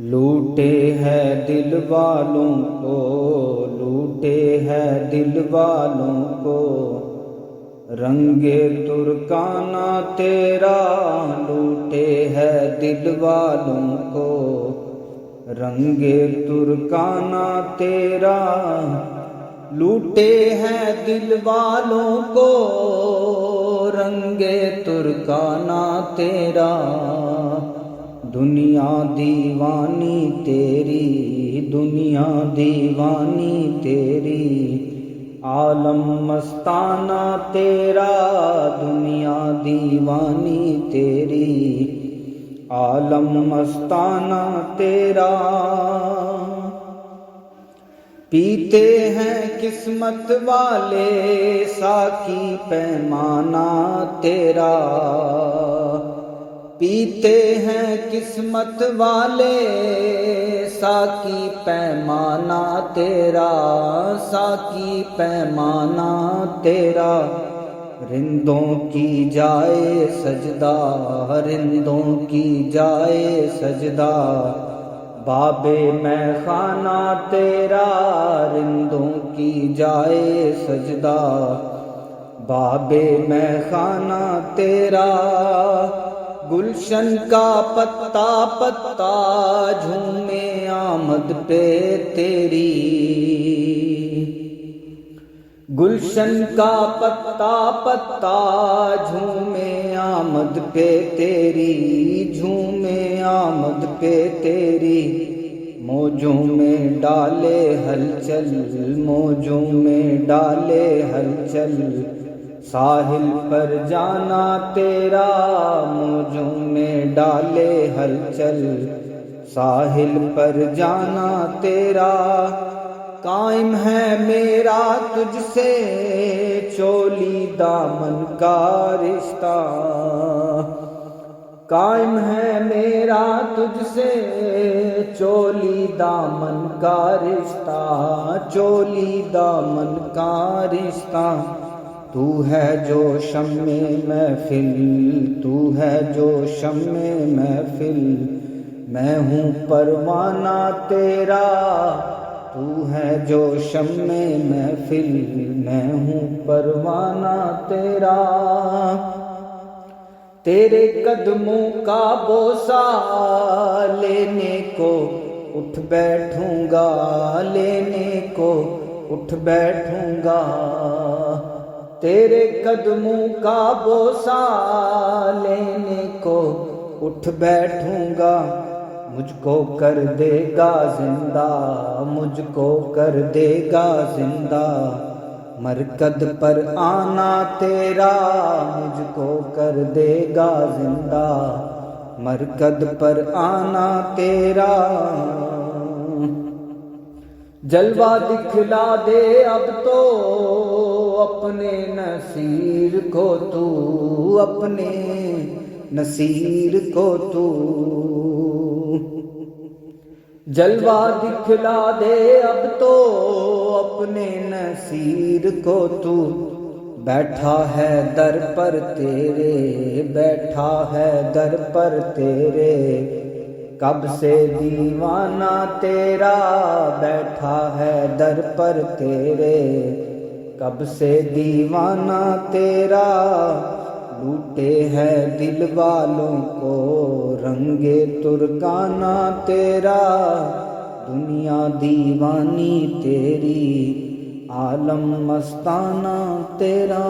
لوٹے ہے دل والوں کو، لوٹے ہے دل والوں کو، رنگ ترکانہ تیرا لوٹے ہے دل والوں کو، رنگ ترکانہ تیرا لوٹے ہیں دل والوں کو، رنگ ترکانہ تیرا دنیا دیوانی تیری، دنیا دیوانی تیری، عالم مستانہ تیرا دنیا دیوانی تیری، عالم مستانہ تیرا۔ پیتے ہیں قسمت والے ساقی پیمانہ تیرا، پیتے ہیں قسمت والے ساقی پیمانہ تیرا، ساقی پیمانہ تیرا۔ رندوں کی جائے سجدہ، رندوں کی جائے سجدہ، باب میں خانہ تیرا رندوں کی جائے سجدہ، باب میں خانہ تیرا۔ گلشن کا پتا پتا جھومے آمد پہ تیری، گلشن کا پتا پتا جھومے آمد پہ تیری، جھومے آمد پہ تیری۔ موجوں میں ڈالے ہلچل، موجوں میں ڈالے ہلچل، ساحل پر جانا تیرا موجوں میں ڈالے ہلچل، ساحل پر جانا تیرا۔ قائم ہے میرا تجھ سے چولی دامن کا رشتہ، قائم ہے میرا تجھ سے چولی دامن کا رشتہ، چولی دامن کا رشتہ۔ تو ہے جو شمع محفل، تو ہے جو شمع محفل، میں ہوں پروانہ تیرا۔ تو ہے جو شمع محفل، میں ہوں پروانہ تیرا۔ تیرے قدموں کا بوسہ لینے کو اٹھ بیٹھوں گا، لینے کو اٹھ بیٹھوں گا۔ تیرے قدموں کا بوسہ لینے کو اٹھ بیٹھوں گا۔ مجھ کو کر دے گا زندہ، مجھ کو کر دے گا زندہ، مرکد پر آنا تیرا مجھ کو کر دے گا زندہ، مرکد پر آنا تیرا۔ جلوہ دکھلا دے اب تو اپنے نصیر کو تو، اپنے نصیر کو تو، جلوہ دکھلا دے اب تو اپنے نصیر کو تو۔ بیٹھا ہے در پر تیرے، بیٹھا ہے در پر تیرے، کب سے دیوانہ تیرا بیٹھا ہے در پر تیرے، کب سے دیوانہ تیرا۔ لوٹے ہے دل والوں کو رنگ ترکانہ تیرا، دنیا دیوانی تیری، عالم مستانہ تیرا۔